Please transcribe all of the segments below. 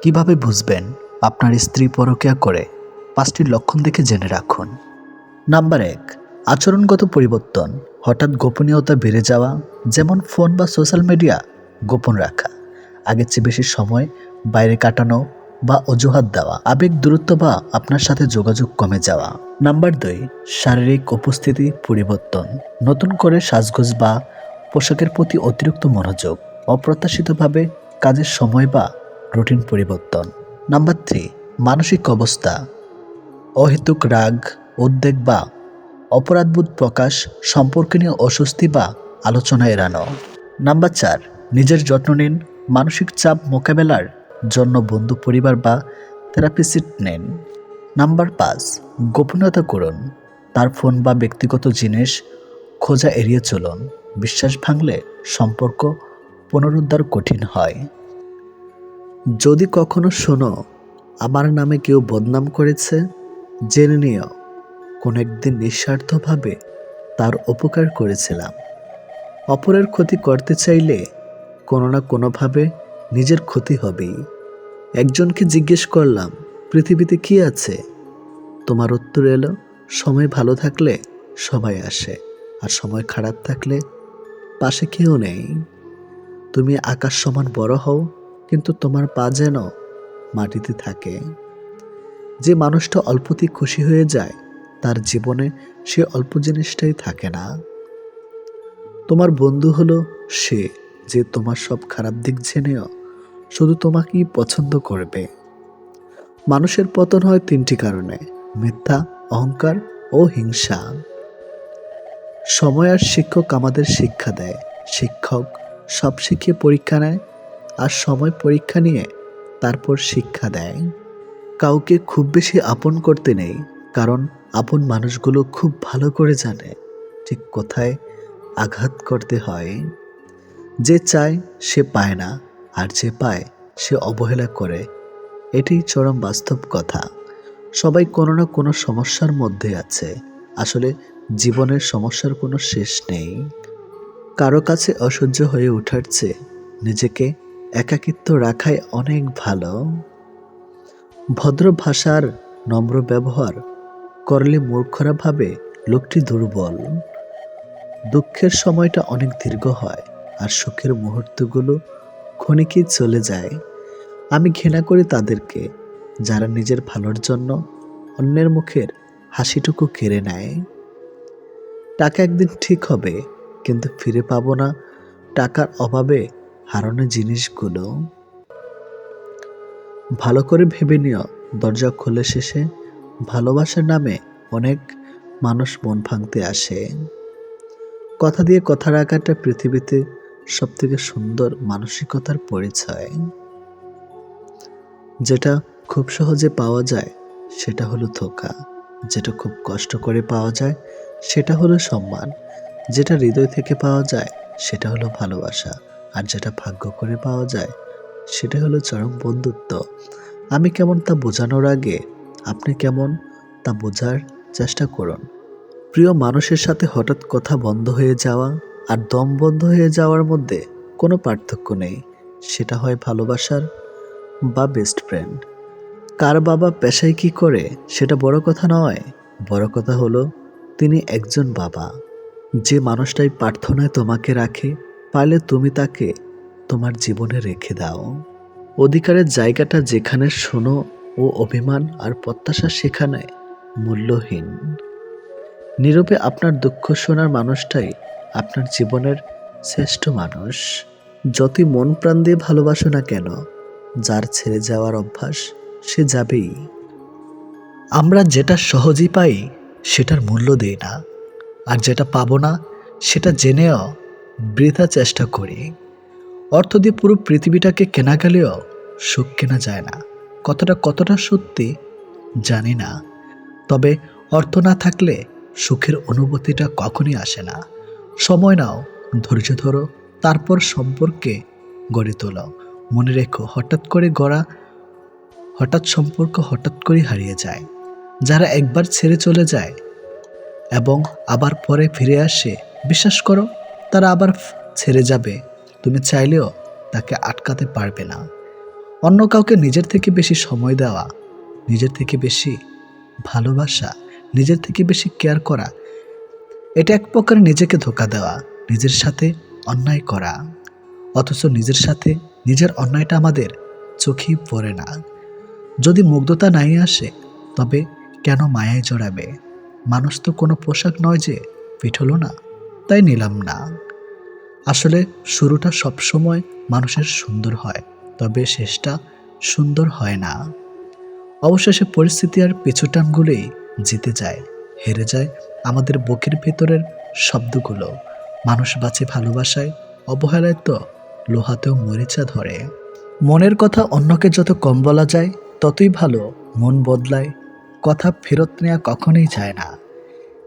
কিভাবে বুঝবেন আপনার স্ত্রী পরকীয়া করে? ৫টি লক্ষণ দেখে জেনে রাখুন। নাম্বার ১, আচরণগত পরিবর্তন। হঠাৎ গোপনীয়তা বেড়ে যাওয়া, যেমন ফোন বা সোশ্যাল মিডিয়া গোপন রাখা, আগের চেয়ে বেশি সময় বাইরে কাটানো বা অজুহাত দেওয়া, আবেগ দূরত্ব বা আপনার সাথে যোগাযোগ কমে যাওয়া। নাম্বার ২, শারীরিক উপস্থিতি পরিবর্তন। নতুন করে সাজগোজ বা পোশাকের প্রতি অতিরিক্ত মনোযোগ, অপ্রত্যাশিতভাবে কাজের সময় বা রুটিন পরিবর্তন। নাম্বার ৩, মানসিক অবস্থা। অহেতুক রাগ, উদ্বেগ বা অপরাধবোধ প্রকাশ, সম্পর্ক নিয়ে অস্বস্তি বা আলোচনা এড়ানো। নাম্বার ৪, নিজের যত্ন নিন। মানসিক চাপ মোকাবেলার জন্য বন্ধু, পরিবার বা থেরাপিস্ট নেন। নাম্বার ৫, গোপনীয়তা করুন। তার ফোন বা ব্যক্তিগত জিনিস খোঁজা এড়িয়ে চলুন। বিশ্বাস ভাঙলে সম্পর্ক পুনরুদ্ধার কঠিন হয়। যদি কখনো শোনো আমার নামে কেউ বদনাম করেছে, জেনে নিও কোন একদিন নিঃস্বার্থভাবে তার উপকার করেছিলাম। অপরের ক্ষতি করতে চাইলে কোনো না কোনোভাবে নিজের ক্ষতি হবেই। একজনকে জিজ্ঞেস করলাম, পৃথিবীতে কি আছে? তোমার উত্তর এলো, সময় ভালো থাকলে সবাই আসে, আর সময় খারাপ থাকলে পাশে কেউ নেই। তুমি আকাশ সমান বড় হও, কিন্তু তোমার পা যেন মাটিতে থাকে। যে মানুষটা অল্পতেই খুশি হয়ে যায়, তার জীবনে সে অল্প জিনিসটাই থাকে না। তোমার বন্ধু হলো সে যে তোমার সব খারাপ দিক জেনেও শুধু তোমাকেই পছন্দ করবে। মানুষের পতন হয় ৩টি কারণে: মিথ্যা, অহংকার ও হিংসা। সময় আর শিক্ষক আমাদের শিক্ষা দেয়। শিক্ষক সব শিখিয়ে পরীক্ষা নেয়, আর সময় পরীক্ষা নিয়ে তারপর শিক্ষা দেয়। কাউকে খুব বেশি আপন করতে নেই, কারণ আপন মানুষগুলো খুব ভালো করে জানে ঠিক কোথায় আঘাত করতে হয়। যে চায় সে পায় না, আর যে পায় সে অবহেলা করে। এটাই চরম বাস্তব কথা। সবাই কোনো না কোনো সমস্যার মধ্যে আছে। আসলে জীবনের সমস্যার কোনো শেষ নেই। কারো কাছে অসহ্য হয়ে ওঠার চেয়ে নিজেকে একাকিত্ব রাখাই অনেক ভালো। ভদ্র ভাষার নম্র ব্যবহার করলে মূর্খরা ভাবে লোকটি দুর্বল। দুঃখের সময়টা অনেক দীর্ঘ হয়, আর সুখের মুহূর্তগুলো ক্ষণিকেই চলে যায়। আমি ঘৃণা করি তাদেরকে যারা নিজের ভালোর জন্য অন্যের মুখের হাসিটুকু কেড়ে নেয়। টাকা একদিন ঠিক হবে, কিন্তু ফিরে পাবো না টাকার অভাবে হারানো জিনিসগুলো। ভালো করে ভেবে নিও, দরজা খুলে শেষে ভালোবাসার নামে অনেক মানুষ মন ভাঙতে আসে। কথা দিয়ে কথা রাখাটা পৃথিবীতে সবথেকে সুন্দর মানসিকতার পরিচয়। যেটা খুব সহজে পাওয়া যায় সেটা হলো ধোঁকা, যেটা খুব কষ্ট করে পাওয়া যায় সেটা হলো সম্মান, যেটা হৃদয় থেকে পাওয়া যায় সেটা হলো ভালোবাসা, আর যেটা ভাগ্য করে পাওয়া যায় সেটা হলো চরম বন্ধুত্ব। আমি কেমন তা বোঝানোর আগে আপনি কেমন তা বোঝার চেষ্টা করুন। প্রিয় মানুষের সাথে হঠাৎ কথা বন্ধ হয়ে যাওয়া আর দম বন্ধ হয়ে যাওয়ার মধ্যে কোনো পার্থক্য নেই। সেটা হয় ভালোবাসার বা বেস্ট ফ্রেন্ড। কার বাবা পেশায় কি করে সেটা বড় কথা নয়, বড় কথা হলো তিনি একজন বাবা। যে মানুষটাই প্রার্থনায় তোমাকে রাখে, পারলে তুমি তাকে তোমার জীবনে রেখে দাও। অধিকারের জায়গাটা যেখানে শোনো ও অভিমান আর প্রত্যাশা সেখানে মূল্যহীন। নীরবে আপনার দুঃখ শোনার মানুষটাই আপনার জীবনের শ্রেষ্ঠ মানুষ। যতই মন প্রাণ দিয়ে ভালোবাসো না কেন, যার ছেড়ে যাওয়ার অভ্যাস সে যাবেই। আমরা যেটা সহজেই পাই সেটার মূল্য দেই না, আর যেটা পাবো না সেটা জেনেও বৃথা চেষ্টা করি। অর্থ দিয়ে পুরো পৃথিবীটাকে কেনা গেলেও সুখ কেনা যায় না। কতটা সত্যি জানি না, তবে অর্থ না থাকলে সুখের অনুভূতিটা কখনই আসে না। সময় নাও, ধৈর্য ধরো, তারপর সম্পর্কে গড়ে তোলো। মনে রেখো, হঠাৎ সম্পর্ক হঠাৎ করে হারিয়ে যায়। যারা একবার ছেড়ে চলে যায় এবং আবার পরে ফিরে আসে, বিশ্বাস করো তারা আবার ছেড়ে যাবে। তুমি চাইলেও তাকে আটকাতে পারবে না। অন্য কাউকে নিজের থেকে বেশি সময় দেওয়া, নিজের থেকে বেশি ভালোবাসা, নিজের থেকে বেশি কেয়ার করা, এটা এক প্রকার নিজেকে ধোঁকা দেওয়া, নিজের সাথে অন্যায় করা। অথচ নিজের সাথে নিজের অন্যায়টা আমাদের চোখেই পড়ে না। যদি মুগ্ধতা নাই আসে, তবে কেন মায়ায় জড়াবে? মানুষ তো কোনো পোশাক নয় যে পিঠ হলো না তাই নিলাম না। আসলে শুরুটা সবসময় মানুষের সুন্দর হয়, তবে শেষটা সুন্দর হয় না। অবশেষে পরিস্থিতি আর পিছুটানগুলোই জিতে যায়, হেরে যায় আমাদের বুকের ভেতরের শব্দগুলো। মানুষ বাঁচে ভালোবাসায়, অবহেলায় তো লোহাতেও মরিচা ধরে। মনের কথা অন্যকে যত কম বলা যায় ততই ভালো। মন বদলায়, কথা ফেরত নেওয়া কখনোই যায় না।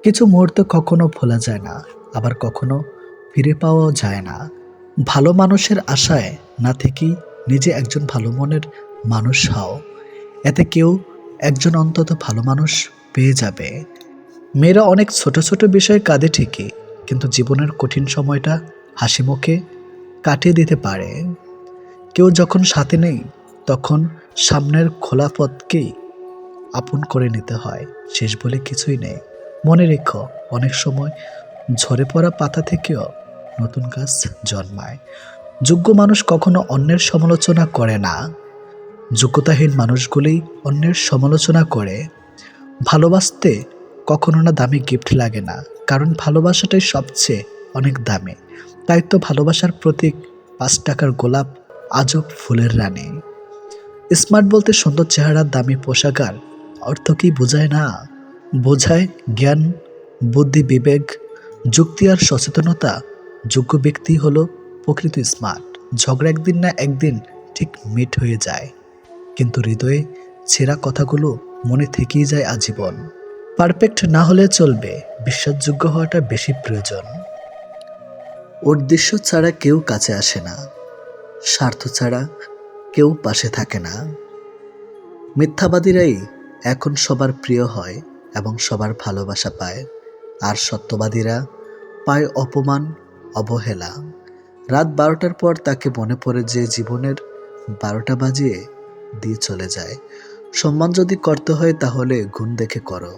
কিছু মুহূর্ত কখনো ভোলা যায় না, আবার কখনো ফিরে পাওয়াও যায় না। ভালো মানুষের আশায় না থেকেই নিজে একজন ভালো মনের মানুষ হও, এতে কেউ একজন অন্তত ভালো মানুষ পেয়ে যাবে। মেয়েরা অনেক ছোট ছোট বিষয়ে কাঁদে ঠিকই, কিন্তু জীবনের কঠিন সময়টা হাসি মুখে কাটিয়ে দিতে পারে। কেউ যখন সাথে নেই, তখন সামনের খোলা পথকেই আপন করে নিতে হয়। শেষ বলে কিছুই নেই। মনে রেখো, অনেক সময় ঝরে পড়া পাতা থেকেও নতুন গাছ জন্মায়। যোগ্য মানুষ কখনো অন্যের সমালোচনা করে না, যোগ্যতাহীন মানুষগুলোই অন্যের সমালোচনা করে। ভালোবাসতে কখনো না দামি গিফট লাগে না, কারণ ভালোবাসাটাই সবচেয়ে অনেক দামি। তাই তো ভালোবাসার প্রতীক 5 টাকার গোলাপ আজব ফুলের রানী। স্মার্ট বলতে সুন্দর চেহারার দামি পোশাক আর অর্থ কি বোঝায় না? বোঝায় জ্ঞান, বুদ্ধি, বিবেক, যুক্তি আর সচেতনতা। যোগ্য ব্যক্তি হলো প্রকৃত স্মার্ট। ঝগড়া একদিন না একদিন ঠিক মিট হয়ে যায়, কিন্তু হৃদয়ে ছেঁড়া কথাগুলো মনে থেকেই যায় আজীবন। পারফেক্ট না হলে চলবে, বিশ্বাসযোগ্য হওয়াটা বেশি প্রয়োজন। উদ্দেশ্য ছাড়া কেউ কাছে আসে না, স্বার্থ ছাড়া কেউ পাশে থাকে না। মিথ্যাবাদীরাই এখন সবার প্রিয় হয় এবং সবার ভালোবাসা পায়, আর সত্যবাদীরা পায় অপমান, অবহেলা। রাত 12টার পর তাকে মনে পড়ে যে জীবনের 12টা বাজিয়ে দিয়ে চলে যায়। সম্মান যদি করতে হয় তাহলে গুণ দেখে করো,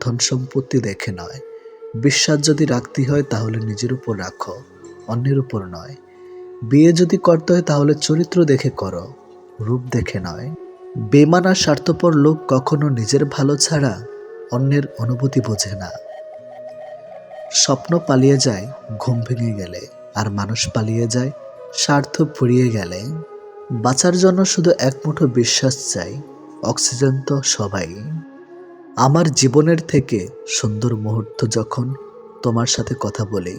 ধন সম্পত্তি দেখে নয়। বিশ্বাস যদি রাখতে হয় তাহলে নিজের উপর রাখো, অন্যের উপর নয়। বিয়ে যদি করতে হয় তাহলে চরিত্র দেখে করো, রূপ দেখে নয়। বেইমান আর স্বার্থপর লোক কখনো নিজের ভালো ছাড়া অন্যের অনুভূতি বোঝে না। স্বপ্ন পালিয়ে যায় ঘুম ভেঙে গেলে, আর মানুষ পালিয়ে যায় স্বার্থ ফুরিয়ে গেলে। বাঁচার জন্য শুধু এক মুঠো বিশ্বাস চাই, অক্সিজেন তো সবাই। আমার জীবনের থেকে সুন্দর মুহূর্ত যখন তোমার সাথে কথা বলি।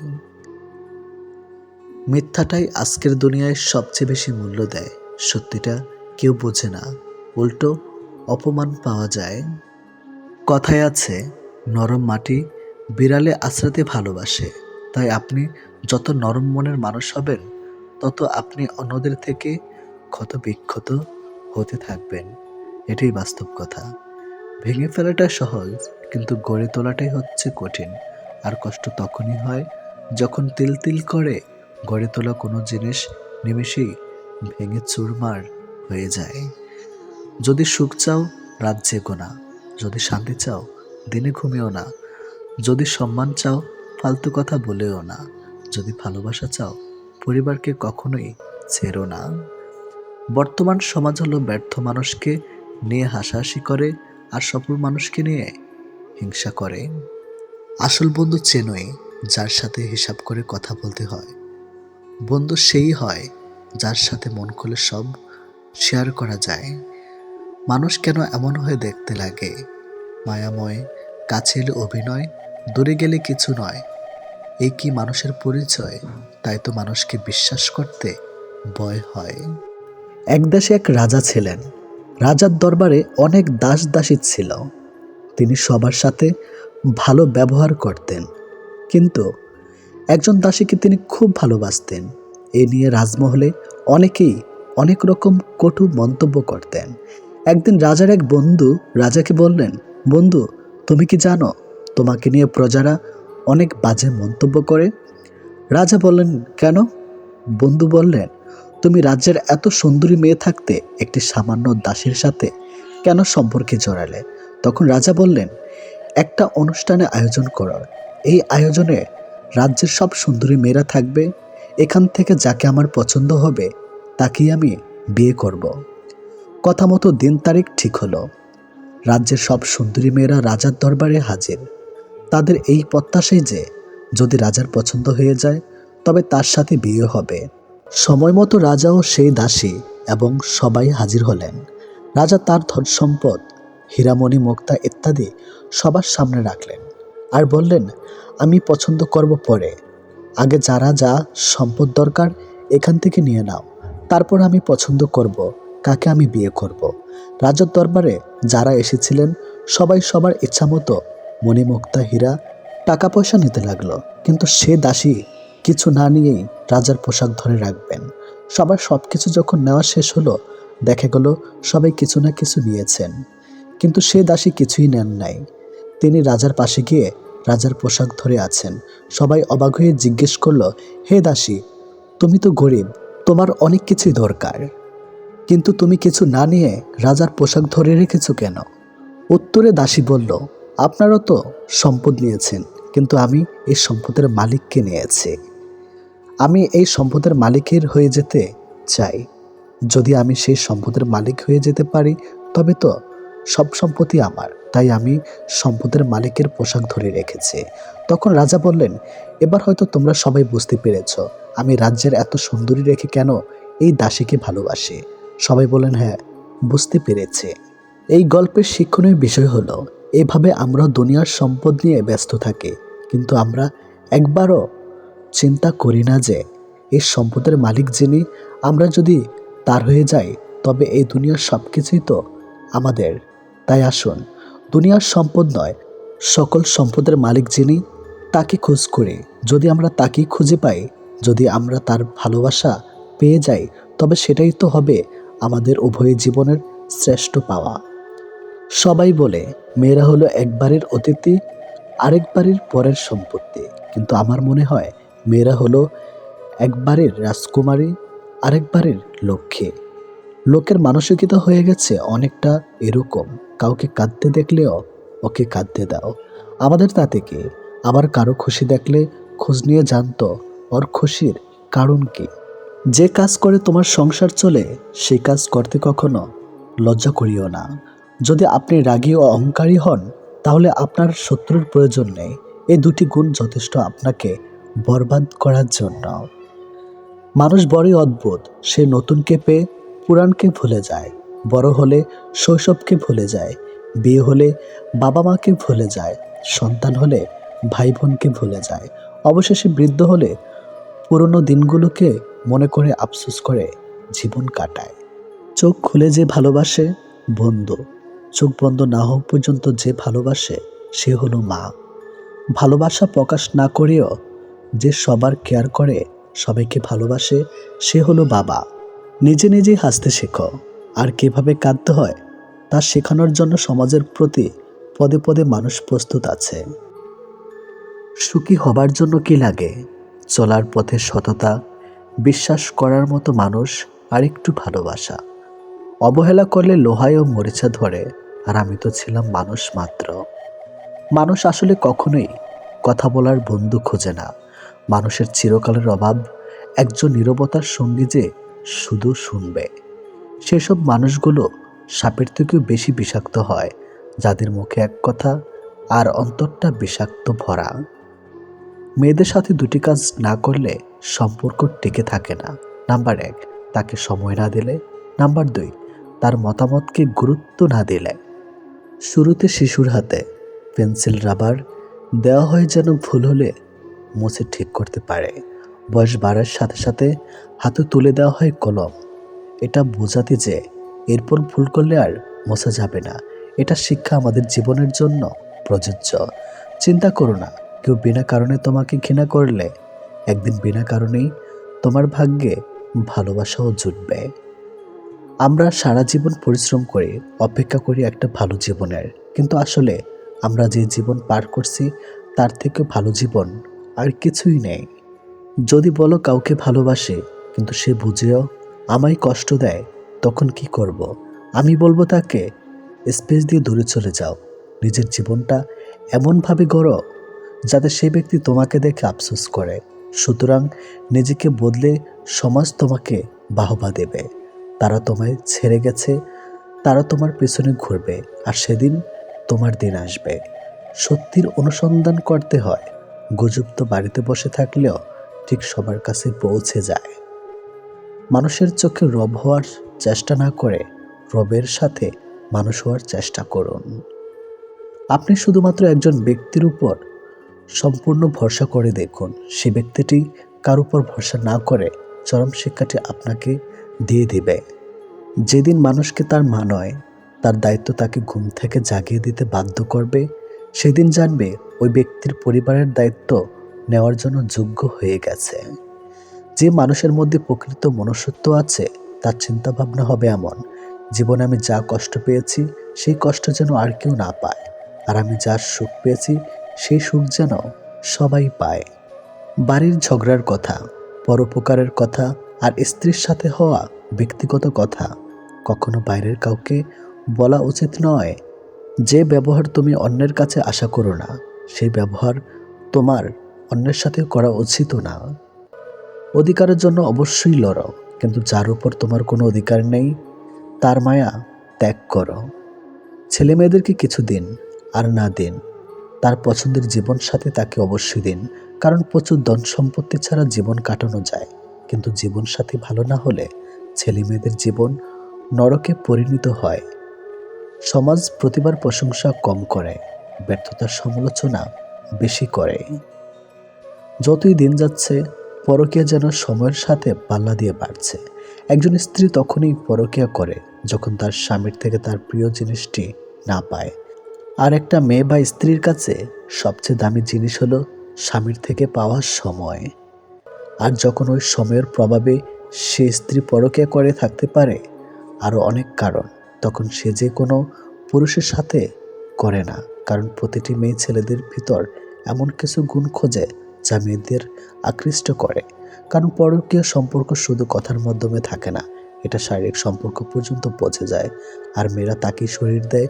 মিথ্যাটাই আজকের দুনিয়ায় সবচেয়ে বেশি মূল্য দেয়, সত্যিটা কেউ বোঝে না, উল্টো অপমান পাওয়া যায়। কথায় আছে, নরম মাটি বিড়ালে আছড়াতে ভালোবাসে। তাই আপনি যত নরম মনের মানুষ হবেন, তত আপনি অন্যদের থেকে ক্ষত বিক্ষত হতে থাকবেন। এটাই বাস্তব কথা। ভেঙে ফেলাটা সহজ, কিন্তু গড়ে তোলাটাই হচ্ছে কঠিন। আর কষ্ট তখনই হয় যখন তিল তিল করে গড়ে তোলা কোনো জিনিস নিমেষেই ভেঙে চুরমার হয়ে যায়। যদি সুখ চাও, রাত জেগো না। যদি শান্তি চাও, দিনে ঘুমিও না। যদি সম্মান চাও, ফালতু কথা বলেও না। যদি ভালোবাসা চাও, পরিবারকে কখনোই ছেড়ো না। বর্তমান সমাজ হলো ব্যর্থ মানুষকে নিয়ে হাসাহাসি করে, আর সফল মানুষকে নিয়ে হিংসা করে। আসল বন্ধু চেনোই, যার সাথে হিসাব করে কথা বলতে হয়। বন্ধু সেই হয় যার সাথে মন খুলে সব শেয়ার করা যায়। মানুষ কেন এমন হয়ে দেখতে লাগে? মায়াময়, কাছে এলে অভিনয়, দূরে গেলে কিছু নয়। এই কি মানুষের পরিচয়? তাই তো মানুষকে বিশ্বাস করতে ভয় হয়। এক দেশে এক রাজা ছিলেন। রাজার দরবারে অনেক দাস দাসী ছিল। তিনি সবার সাথে ভালো ব্যবহার করতেন, কিন্তু একজন দাসীকে তিনি খুব ভালোবাসতেন। এ নিয়ে রাজমহলে অনেকেই অনেক রকম কটু মন্তব্য করতেন। একদিন রাজার এক বন্ধু রাজাকে বললেন, বন্ধু, তুমি কি জানো তোমাকে নিয়ে প্রজারা অনেক বাজে মন্তব্য করে? রাজা বললেন, কেন? বন্ধু বললেন, তুমি রাজ্যের এত সুন্দরী মেয়ে থাকতে একটি সামান্য দাসীর সাথে কেন সম্পর্কে জড়ালে? তখন রাজা বললেন, একটা অনুষ্ঠানে আয়োজন করো। এই আয়োজনে রাজ্যের সব সুন্দরী মেয়েরা থাকবে। এখান থেকে যাকে আমার পছন্দ হবে তাকেই আমি বিয়ে করব। কথা মতো দিন তারিখ ঠিক হলো। রাজ্যের সব সুন্দরী মেয়েরা রাজার দরবারে হাজির। তাদের এই প্রত্যাশাই যে যদি রাজার পছন্দ হয়ে যায় তবে তার সাথে বিয়ে হবে। সময় মতো রাজা ও সেই দাসী এবং সবাই হাজির হলেন। রাজা তার ধন সম্পদ, হীরামণি মুক্তা ইত্যাদি সবার সামনে রাখলেন আর বললেন, আমি পছন্দ করব পরে। আগে যারা যা সম্পদ দরকার এখান থেকে নিয়ে নাও, তারপর আমি পছন্দ করব কাকে আমি বিয়ে করব। রাজার দরবারে যারা এসেছিলেন সবাই সবার ইচ্ছামতো মণিমুক্তা হীরা টাকা পয়সা নিতে লাগলো, কিন্তু সে দাসী কিছু না নিয়েই রাজার পোশাক ধরে রাখবেন। সবার সব কিছু যখন নেওয়া শেষ হলো, দেখা গেল সবাই কিছু না কিছু নিয়েছেন, কিন্তু সে দাসী কিছুই নেন নাই। তিনি রাজার পাশে গিয়ে রাজার পোশাক ধরে আছেন। সবাই অবাক হয়ে জিজ্ঞেস করলো, হে দাসী, তুমি তো গরিব, তোমার অনেক কিছুই দরকার, কিন্তু তুমি কিছু না নিয়ে রাজার পোশাক ধরে রেখেছো কেন? উত্তরে দাসী বলল, আপনারও তো সম্পদ নিয়েছেন, কিন্তু আমি এই সম্পদের মালিককে নিয়েছি। আমি এই সম্পদের মালিকের হয়ে যেতে চাই। যদি আমি সেই সম্পদের মালিক হয়ে যেতে পারি তবে তো সব সম্পত্তি আমার, তাই আমি সম্পদের মালিকের পোশাক ধরে রেখেছি। তখন রাজা বললেন, এবার হয়তো তোমরা সবাই বুঝতে পেরেছ আমি রাজ্যের এত সুন্দরী রেখে কেন এই দাসীকে ভালোবাসি। সবাই বললেন, হ্যাঁ, বুঝতে পেরেছে। এই গল্পের শিক্ষণীয় বিষয় হলো, এভাবে আমরা দুনিয়ার সম্পদ নিয়ে ব্যস্ত থাকি, কিন্তু আমরা একবারও চিন্তা করি না যে এই সম্পদের মালিক যিনি, আমরা যদি তার হয়ে যাই তবে এই দুনিয়ার সব কিছুই তো আমাদের। তাই আসুন, দুনিয়ার সম্পদ নয়, সকল সম্পদের মালিক যিনি তাকে খোঁজ করি। যদি আমরা তাকেই খুঁজে পাই, যদি আমরা তার ভালোবাসা পেয়ে যাই, তবে সেটাই তো হবে আমাদের উভয় জীবনের শ্রেষ্ঠ পাওয়া। সবাই বলে মেয়েরা হলো একবারের অতিথি, আরেকবারের পরের সম্পত্তি, কিন্তু আমার মনে হয় মেয়েরা হলো একবারের রাজকুমারী, আরেকবারের লক্ষ্মী। লোকের মানসিকতা হয়ে গেছে অনেকটা এরকম, কাউকে কাঁদতে দেখলেও ওকে কাঁদতে দাও, আমাদের তাতে কি। আবার কারো খুশি দেখলে খোঁজ নিয়ে জানতো ওর খুশির কারণ কি। যে কাজ করে তোমার সংসার চলে সেই কাজ করতে কখনো লজ্জা করিও না। যদি আপনি রাগী ও অহংকারী হন তাহলে আপনার শত্রুর প্রয়োজন নেই। এই দুটি গুণ যথেষ্ট আপনাকে বরবাদ করার জন্য। মানুষ বড়ই অদ্ভুত, সে নতুনকে পেয়ে পুরাণকে ভুলে যায়, বড় হলে শৈশবকে ভুলে যায়, বিয়ে হলে বাবা মাকে ভুলে যায়, সন্তান হলে ভাই বোনকে ভুলে যায়, অবশেষে বৃদ্ধ হলে পুরনো দিনগুলোকে মনে করে আফসোস করে জীবন কাটায়। চোখ খুলে যে ভালোবাসে বন্ধু, চোখ বন্ধ না হওয়া পর্যন্ত যে ভালোবাসে সে হলো মা। ভালোবাসা প্রকাশ না করেও যে সবার কেয়ার করে, সবাইকে ভালোবাসে, সে হলো বাবা। নিজে নিজেই হাসতে শেখো, আর কিভাবে কাঁদতে হয় তা শেখানোর জন্য সমাজের প্রতি পদে পদে মানুষ প্রস্তুত আছে। সুখী হবার জন্য কি লাগে? চলার পথে সততা, বিশ্বাস করার মতো মানুষ, আর একটু ভালোবাসা। অবহেলা করলে লোহায়ও মরিচা ধরে, আর আমি তো ছিলাম মানুষ মাত্র। মানুষ আসলে কখনোই কথা বলার বন্ধু খোঁজে না। মানুষের চিরকালের অভাব একজন নীরবতার সঙ্গী যে শুধু শুনবে। সেসব মানুষগুলো সাপের থেকেও বেশি বিষাক্ত হয়, যাদের মুখে এক কথা আর অন্তরটা বিষাক্ত ভরা। মেয়েদের সাথে দুটি কাজ না করলে সম্পর্ক টিকে থাকে না। নাম্বার 1, তাকে সময় না দিলে। নাম্বার 2, তার মতামতকে গুরুত্ব না দিলে। শুরুতে শিশুর হাতে পেন্সিল রাবার দেওয়া হয় যেন ভুল হলে মুছে ঠিক করতে পারে। বয়স বাড়ার সাথে সাথে হাতে তুলে দেওয়া হয় কলম, এটা বোঝাতে যে এরপর ভুল করলে আর মোছা যাবে না। এটা শিক্ষা আমাদের জীবনের জন্য প্রযোজ্য। চিন্তা করো না, কেউ বিনা কারণে তোমাকে ঘৃণা করলে একদিন বিনা কারণেই তোমার ভাগ্যে ভালোবাসাও জুটবে। আমরা সারা জীবন পরিশ্রম করি, অপেক্ষা করি একটা ভালো জীবনের, কিন্তু আসলে আমরা যে জীবন পার করছি তার থেকে ভালো জীবন আর কিছুই নেই। যদি বলো কাউকে ভালোবাসে কিন্তু সে বুঝেও আমায় কষ্ট দেয়, তখন কি করব? আমি বলবো তাকে স্পেস দিয়ে দূরে চলে যাও। নিজের জীবনটা এমনভাবে গড়ো যাতে সেই ব্যক্তি তোমাকে দেখে আফসোস করে। সুতরাং নিজেকে বদলে সমাজ তোমাকে বাহবা দেবে। তারা তোমায় ছেড়ে গেছে, তারা তোমার পেছনে ঘুরবে, আর সেদিন তোমার দিন আসবে। সত্যির অনুসন্ধান করতে হয়। গুজব তো বাড়িতে বসে থাকলেও ঠিক সবার কাছে পৌঁছে যায়। মানুষের চোখে রব হওয়ার চেষ্টা না করে রবের সাথে মানুষ হওয়ার চেষ্টা করুন। আপনি শুধুমাত্র একজন ব্যক্তির উপর সম্পূর্ণ ভরসা করে দেখুন। সে ব্যক্তিটি কার উপর ভরসা না করে চরম শিক্ষাটি আপনাকে দিয়ে দিবে। যেদিন মানুষকে তার মা নয়, তার দায়িত্ব তাকে ঘুম থেকে জাগিয়ে দিতে বাধ্য করবে, সেদিন জানবে ওই ব্যক্তির পরিবারের দায়িত্ব নেওয়ার জন্য যোগ্য হয়ে গেছে। যে মানুষের মধ্যে প্রকৃত মনুষ্যত্ব আছে, তার চিন্তাভাবনা হবে এমন: জীবনে আমি যা কষ্ট পেয়েছি সেই কষ্ট যেন আর কেউ না পায়, আর আমি যা সুখ পেয়েছি সেই সুখ যেন সবাই পায়। বাড়ির ঝগড়ার কথা, পরোপকারের কথা আর স্ত্রীর সাথে হওয়া ব্যক্তিগত কথা কখনো বাইরের কাউকে বলা উচিত নয়। যে ব্যবহার তুমি অন্যের কাছে আশা করো না, সেই ব্যবহার তোমার অন্যের সাথে করা উচিতও না। অধিকারের জন্য অবশ্যই লড়ো, কিন্তু যার উপর তোমার কোনো অধিকার নেই তার মায়া ত্যাগ করো। ছেলে মেয়েদেরকে কিছু দিন, আর না দিন তার পছন্দের জীবন সাথী তাকে অবশ্যই দিন। কারণ প্রচুর ধন সম্পত্তি ছাড়া জীবন কাটানো যায়, কিন্তু জীবন সাথী ভালো না হলে ছেলে মেয়েদের জীবন নরকে পরিণত হয়। সমাজ প্রতিবার প্রশংসা কম করে, ব্যর্থতার সমালোচনা বেশি করে। যতই দিন যাচ্ছে পরকীয়া যেন সময়ের সাথে পাল্লা দিয়ে বাড়ছে। একজন স্ত্রী তখনই পরকীয়া করে যখন তার স্বামীর থেকে তার প্রিয় জিনিসটি না পায়। আর একটা মেয়ে বা স্ত্রীর কাছে সবচেয়ে দামি জিনিস হলো স্বামীর থেকে পাওয়া সময়। আর যখন ওই সময়ের প্রভাবে সে স্ত্রী পরকীয়া করে থাকতে পারে আরও অনেক কারণ, তখন সে যে কোনো পুরুষের সাথে করে না। কারণ প্রতিটি মেয়ে ছেলেদের ভিতর এমন কিছু গুণ খোঁজে যা মেয়েদের আকৃষ্ট করে। কারণ পরকীয় সম্পর্ক শুধু কথার মাধ্যমে থাকে না, এটা শারীরিক সম্পর্ক পর্যন্ত পৌঁছে যায়। আর মেয়েরা তাকেই শরীর দেয়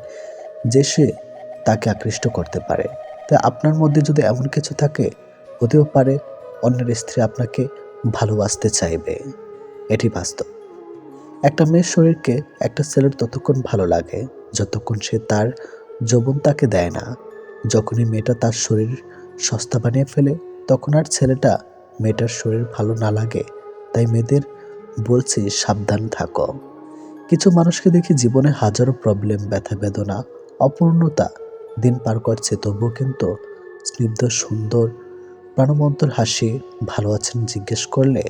যে সে তাকে আকৃষ্ট করতে পারে। তাই আপনার মধ্যে যদি এমন কিছু থাকে, হতেও পারে অন্যের স্ত্রী আপনাকে ভালোবাসতে চাইবে। এটি বাস্তব। একটা মেয়ের শরীরকে একটা ছেলের ততক্ষণ ভালো লাগে যতক্ষণ সে তার যৌবন তাকে দেয় না। যখনই মেয়েটা তার শরীর সস্তা বানিয়ে ফেলে, তখন আর ছেলেটা মেয়েটার শরীর ভালো না লাগে। তাই মেয়েদের বলছি, সাবধান থাকো। কিছু মানুষকে দেখি জীবনে হাজারো প্রবলেম, ব্যথা বেদনা, অপূর্ণতা দিন পার করছে, তবুও কিন্তু স্নিগ্ধ সুন্দর প্রাণবন্তর হাসি, ভালো আছেন জিজ্ঞেস করলে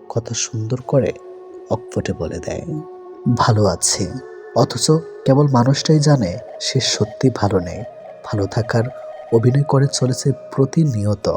কথা সুন্দর করে অকপটে বলে দেয় ভালো আছি। অথচ কেবল মানুষটাই জানে সে সত্যি ভালো নেই। ভালো থাকার অভিনয় করে চলেছে প্রতিনিয়ত।